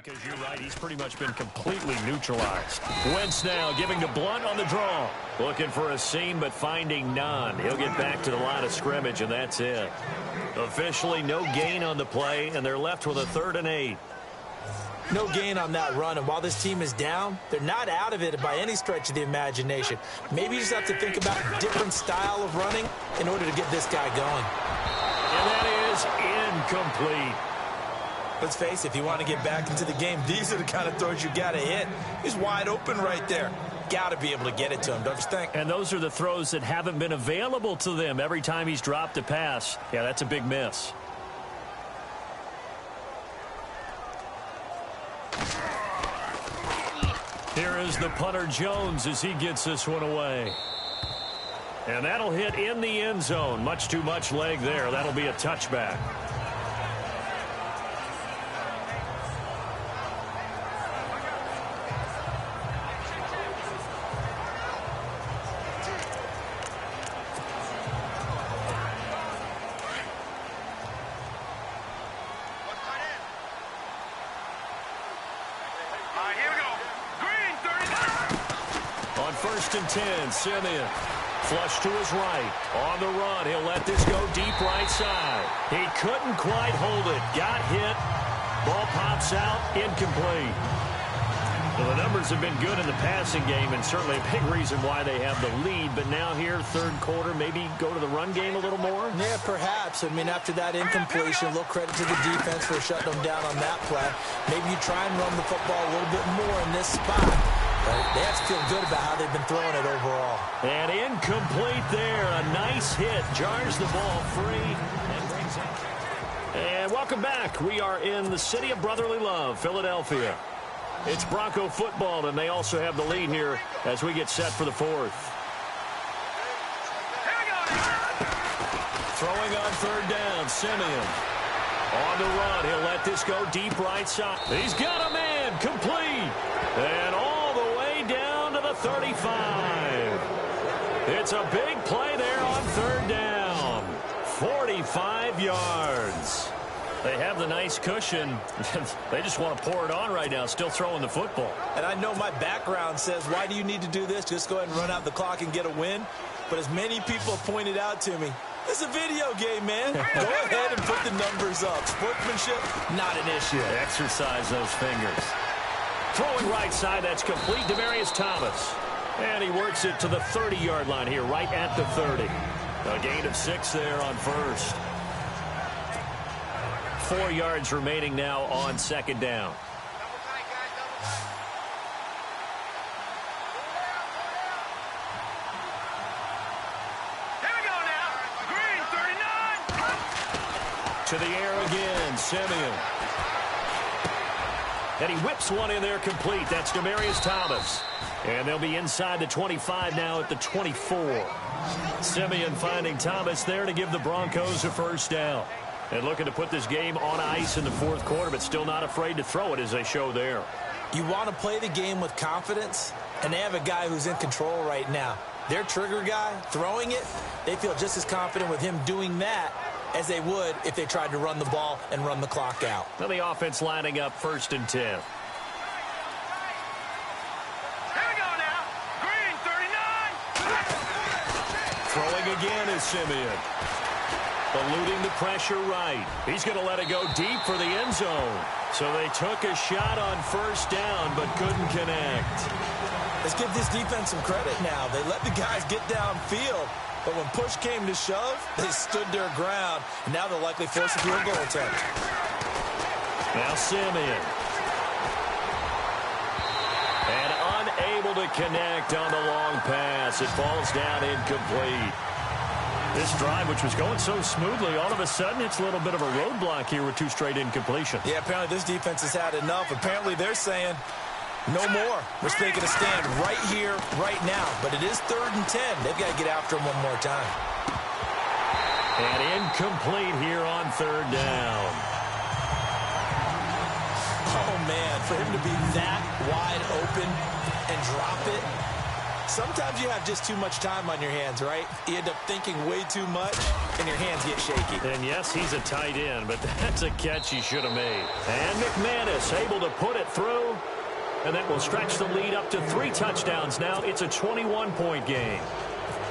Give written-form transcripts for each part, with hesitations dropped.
Because you're right, he's pretty much been completely neutralized. Wentz now giving to Blunt on the draw. Looking for a seam, but finding none. He'll get back to the line of scrimmage, and that's it. Officially no gain on the play, and they're left with a 3rd and 8. No gain on that run, and while this team is down, they're not out of it by any stretch of the imagination. Maybe you just have to think about a different style of running in order to get this guy going. And that is incomplete. Let's face it, if you want to get back into the game, these are the kind of throws you got to hit. He's wide open right there. Got to be able to get it to him, don't you think? And those are the throws that haven't been available to them every time he's dropped a pass. Yeah, that's a big miss. Here is the punter Jones as he gets this one away. And that'll hit in the end zone. Much too much leg there. That'll be a touchback. On 1st and 10, Simeon. Flush to his right. On the run, he'll let this go deep right side. He couldn't quite hold it. Got hit. Ball pops out. Incomplete. Well, the numbers have been good in the passing game, and certainly a big reason why they have the lead. But now here, 3rd quarter, maybe go to the run game a little more? Yeah, perhaps. I mean, after that incompletion, a little credit to the defense for shutting them down on that play. Maybe you try and run the football a little bit more in this spot. But they have to feel good about how they've been throwing it overall. And incomplete there. A nice hit. Jars the ball free. And welcome back. We are in the city of brotherly love, Philadelphia. It's Bronco football, and they also have the lead here as we get set for the 4th. Throwing on 3rd down, Simeon. On the run, he'll let this go deep right side. He's got a man, complete. And all the way down to the 35. It's a big play there on 3rd down. 45 yards. They have the nice cushion. They just want to pour it on right now, still throwing the football. And I know my background says, why do you need to do this? Just go ahead and run out the clock and get a win. But as many people have pointed out to me, it's a video game, man. Go ahead and put the numbers up. Sportsmanship, not an issue. Exercise those fingers. Throwing right side, that's complete. Demaryius Thomas. And he works it to the 30-yard line here, right at the 30. A gain of 6 there on 1st. 4 yards remaining now on 2nd down. Here we go now. Green 39. To the air again, Simeon. And he whips one in there complete. That's Demaryius Thomas. And they'll be inside the 25 now at the 24. Simeon finding Thomas there to give the Broncos a 1st down. And looking to put this game on ice in the 4th quarter, but still not afraid to throw it as they show there. You want to play the game with confidence, and they have a guy who's in control right now. Their trigger guy, throwing it, they feel just as confident with him doing that as they would if they tried to run the ball and run the clock out. Now the offense lining up 1st and 10. Here we go now. Green 39. Throwing again is Simeon. Eluding the pressure right. He's going to let it go deep for the end zone. So they took a shot on 1st down, but couldn't connect. Let's give this defense some credit now. They let the guys get downfield, but when push came to shove, they stood their ground, and now they'll likely force a field goal attempt. Now Simeon. And unable to connect on the long pass. It falls down incomplete. This drive, which was going so smoothly, all of a sudden it's a little bit of a roadblock here with 2 straight incompletion. Yeah, apparently this defense has had enough. Apparently they're saying no more. We're taking a stand right here, right now. But it is 3rd and 10. They've got to get after him one more time. And incomplete here on 3rd down. Oh, man, for him to be that wide open and drop it, Sometimes you have just too much time on your hands, right? You end up thinking way too much, and your hands get shaky. And yes, he's a tight end, but that's a catch he should have made. And McManus able to put it through, and that will stretch the lead up to 3 touchdowns now. It's a 21-point game.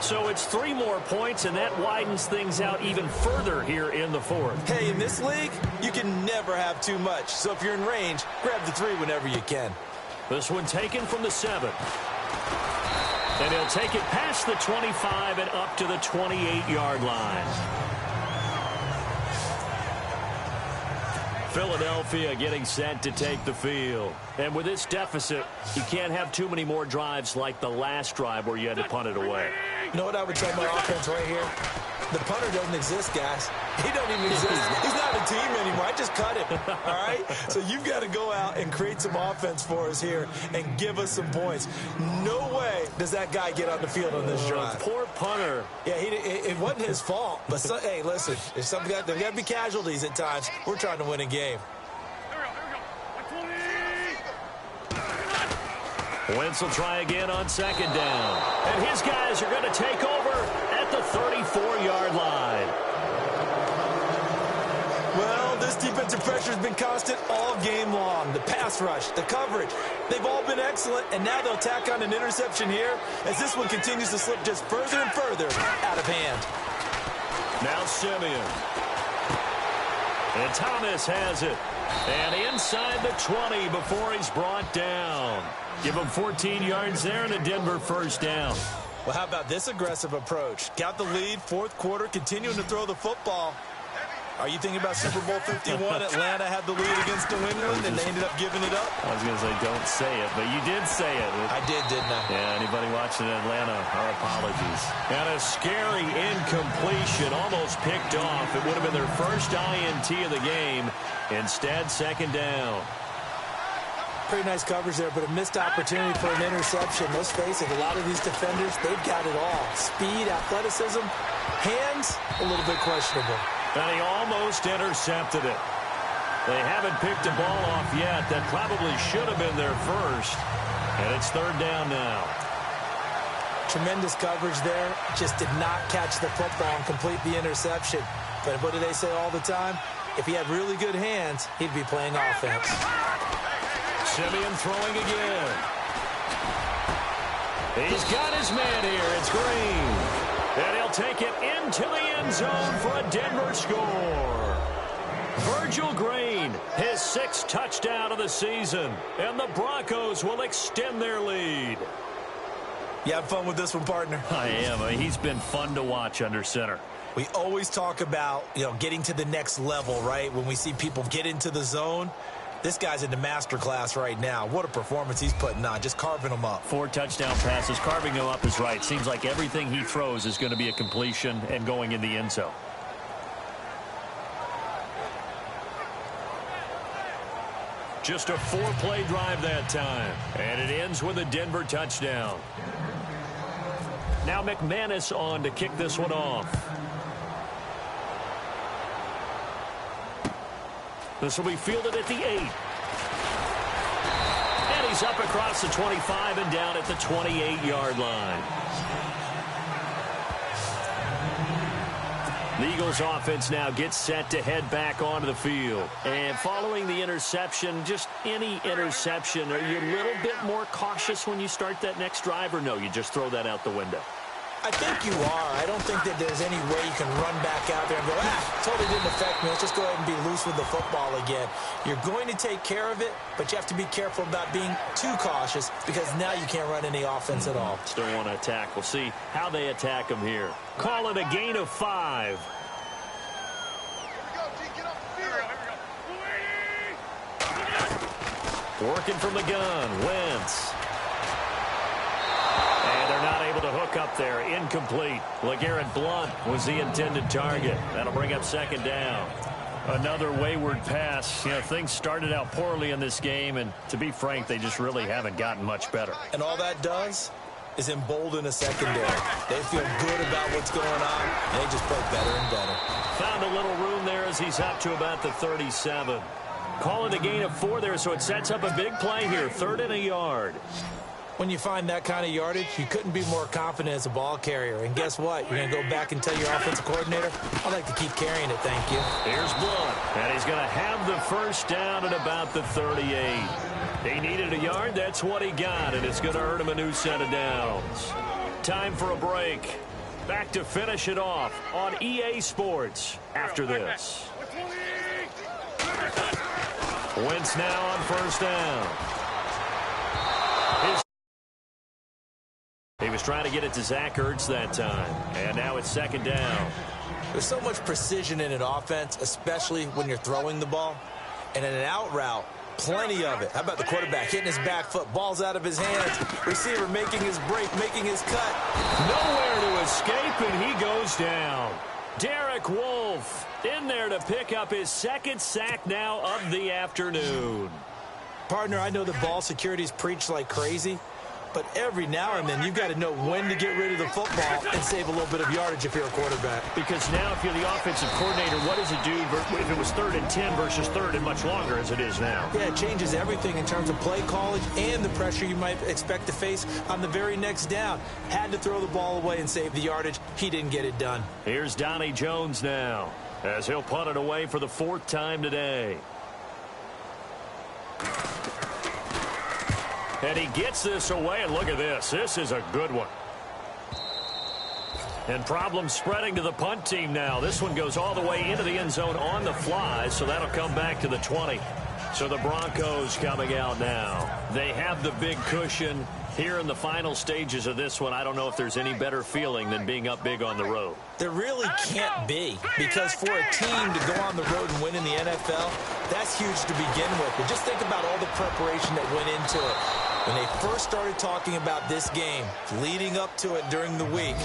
So it's 3 more points, and that widens things out even further here in the 4th. Hey, in this league, you can never have too much. So if you're in range, grab the 3 whenever you can. This one taken from the 7. And he'll take it past the 25 and up to the 28-yard line. Philadelphia getting set to take the field. And with this deficit, you can't have too many more drives like the last drive where you had to punt it away. You know what I would tell my offense right here? The punter doesn't exist, guys. He don't even exist. He's not a team anymore. I just cut him, all right? So you've got to go out and create some offense for us here and give us some points. No way does that guy get on the field on this drive. Poor punter. Yeah, it wasn't his fault. But, hey, listen, there's got to be casualties at times. We're trying to win a game. Wentz will try again on 2nd down. And his guys are going to take over at the 34-yard line. Well, this defensive pressure has been constant all game long. The pass rush, the coverage, they've all been excellent, and now they'll tack on an interception here as this one continues to slip just further and further out of hand. Now Simeon. And Thomas has it. And inside the 20 before he's brought down. Give him 14 yards there and a Denver 1st down. Well, how about this aggressive approach? Got the lead, 4th quarter, continuing to throw the football. Are you thinking about Super Bowl 51? Atlanta had the lead against New England, and they ended up giving it up? I was going to say, don't say it, but you did say it. I did, didn't I? Yeah, anybody watching Atlanta, our apologies. And a scary incompletion, almost picked off. It would have been their first INT of the game. Instead, 2nd down. Pretty nice coverage there, but a missed opportunity for an interception. Let's face it, a lot of these defenders, they've got it all. Speed, athleticism, hands, a little bit questionable. And he almost intercepted it. They haven't picked a ball off yet. That probably should have been their first. And it's 3rd down now. Tremendous coverage there. Just did not catch the football and complete the interception. But what do they say all the time? If he had really good hands, he'd be playing offense. Simeon throwing again. He's got his man here. It's Green. And he'll take it into the end zone for a Denver score. Virgil Green, his 6th touchdown of the season. And the Broncos will extend their lead. You have fun with this one, partner? I am. He's been fun to watch under center. We always talk about, getting to the next level, right? When we see people get into the zone. This guy's in the master class right now. What a performance he's putting on, just carving them up. 4 touchdown passes. Carving them up is right. Seems like everything he throws is going to be a completion and going in the end zone. Just a 4-play drive that time. And it ends with a Denver touchdown. Now McManus on to kick this one off. This will be fielded at the 8. And he's up across the 25 and down at the 28-yard line. The Eagles offense now gets set to head back onto the field. And following the interception, just any interception, are you a little bit more cautious when you start that next drive, or no, you just throw that out the window? I think you are. I don't think that there's any way you can run back out there and go, totally didn't affect me. Let's just go ahead and be loose with the football again. You're going to take care of it, but you have to be careful about being too cautious because now you can't run any offense at all. Still want to attack. We'll see how they attack him here. Call it a gain of 5. Working from the gun, Wentz. And they're not able to hook up there. Incomplete. LeGarrette Blount was the intended target. That'll bring up 2nd down. Another wayward pass. Things started out poorly in this game, and to be frank, they just really haven't gotten much better. And all that does is embolden a secondary. They feel good about what's going on, and they just play better and better. Found a little room there as he's up to about the 37. Call it a gain of 4 there, so it sets up a big play here. 3rd and a yard. When you find that kind of yardage, you couldn't be more confident as a ball carrier. And guess what? You're going to go back and tell your offensive coordinator, I'd like to keep carrying it, thank you. Here's Blunt, and he's going to have the first down at about the 38. He needed a yard. That's what he got, and it's going to earn him a new set of downs. Time for a break. Back to finish it off on EA Sports after this. Wentz now on first down. He was trying to get it to Zach Ertz that time, and now it's second down. There's so much precision in an offense, especially when you're throwing the ball. And in an out route, plenty of it. How about the quarterback hitting his back foot, ball's out of his hands, receiver making his break, making his cut. Nowhere to escape, and he goes down. Derek Wolfe in there to pick up his second sack now of the afternoon. Partner, I know the ball security's preached like crazy, but every now and then you've got to know when to get rid of the football and save a little bit of yardage if you're a quarterback. Because now if you're the offensive coordinator, what does it do if it was 3rd and 10 versus 3rd and much longer as it is now? Yeah, it changes everything in terms of play calling and the pressure you might expect to face on the very next down. Had to throw the ball away and save the yardage. He didn't get it done. Here's Donnie Jones now as he'll punt it away for the 4th time today. And he gets this away, and look at this. This is a good one. And problems spreading to the punt team now. This one goes all the way into the end zone on the fly, so that'll come back to the 20. So the Broncos coming out now. They have the big cushion here in the final stages of this one. I don't know if there's any better feeling than being up big on the road. There really can't be, because for a team to go on the road and win in the NFL, that's huge to begin with. But just think about all the preparation that went into it. When they first started talking about this game, leading up to it during the week,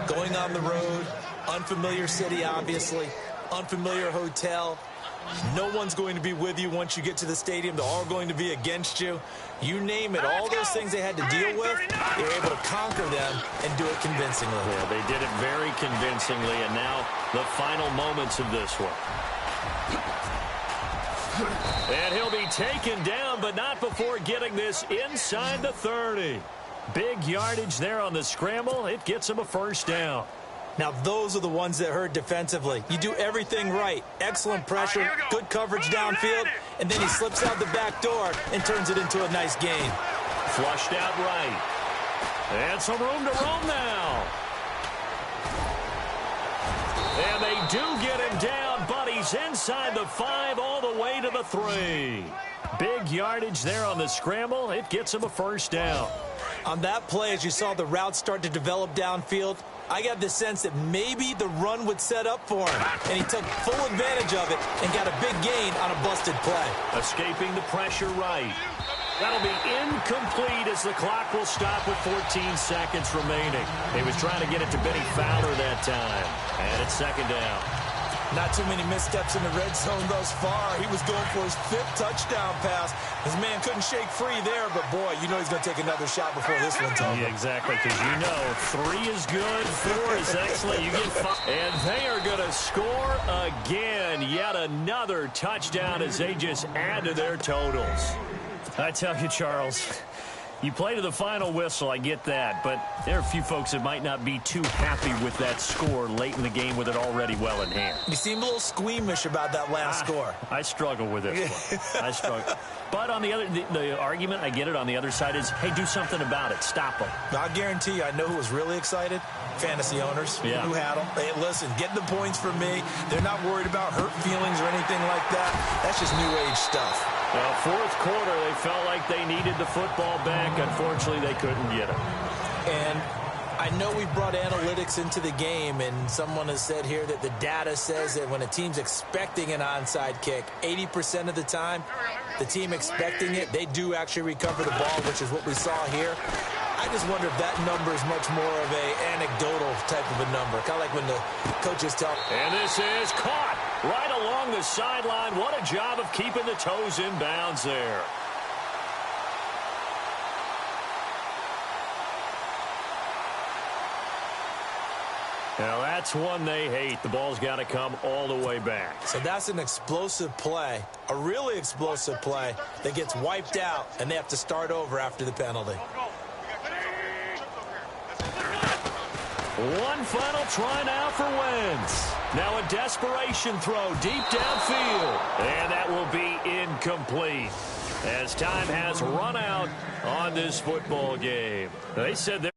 going on the road, unfamiliar city, obviously, unfamiliar hotel. No one's going to be with you once you get to the stadium. They're all going to be against you. You name it, all those things they had to deal with, they were able to conquer them and do it convincingly. Yeah, they did it very convincingly, and now the final moments of this one. And he'll be taken down, but not before getting this inside the 30. Big yardage there on the scramble. It gets him a first down. Now, those are the ones that hurt defensively. You do everything right. Excellent pressure, good coverage downfield, and then he slips out the back door and turns it into a nice gain. Flushed out right. And some room to roam now. And they do get him down, but he's inside the 5 all the way to the 3. Big yardage there on the scramble. It gets him a first down. On that play, as you saw the route start to develop downfield, I got the sense that maybe the run would set up for him, and he took full advantage of it and got a big gain on a busted play. Escaping the pressure right. That'll be incomplete as the clock will stop with 14 seconds remaining. He was trying to get it to Benny Fowler that time, and it's second down. Not too many missteps in the red zone thus far. He was going for his 5th touchdown pass. His man couldn't shake free there, but boy, you know he's going to take another shot before this one's over. Yeah, exactly, because you know 3 is good, 4 is excellent. You get 5. And they are going to score again. Yet another touchdown as they just add to their totals. I tell you, Charles, you play to the final whistle, I get that, but there are a few folks that might not be too happy with that score late in the game with it already well in hand. You seem a little squeamish about that last score. I struggle with this one. I struggle. But on the other, the argument, I get it, on the other side is, hey, do something about it. Stop them. I guarantee you, I know who was really excited. Fantasy owners who had them. Hey, listen, get the points for me. They're not worried about hurt feelings or anything like that. That's just new age stuff. Well, 4th quarter, they felt like they needed the football back. Unfortunately, they couldn't get it. And I know we brought analytics into the game, and someone has said here that the data says that when a team's expecting an onside kick, 80% of the time, the team expecting it, they do actually recover the ball, which is what we saw here. I just wonder if that number is much more of a anecdotal type of a number, kind of like when the coaches tell. And this is caught right along the sideline. What a job of keeping the toes in bounds there. Now, that's one they hate. The ball's got to come all the way back. So that's an explosive play, a really explosive play that gets wiped out, and they have to start over after the penalty. One final try now for Wentz. Now a desperation throw deep downfield. And that will be incomplete as time has run out on this football game. They said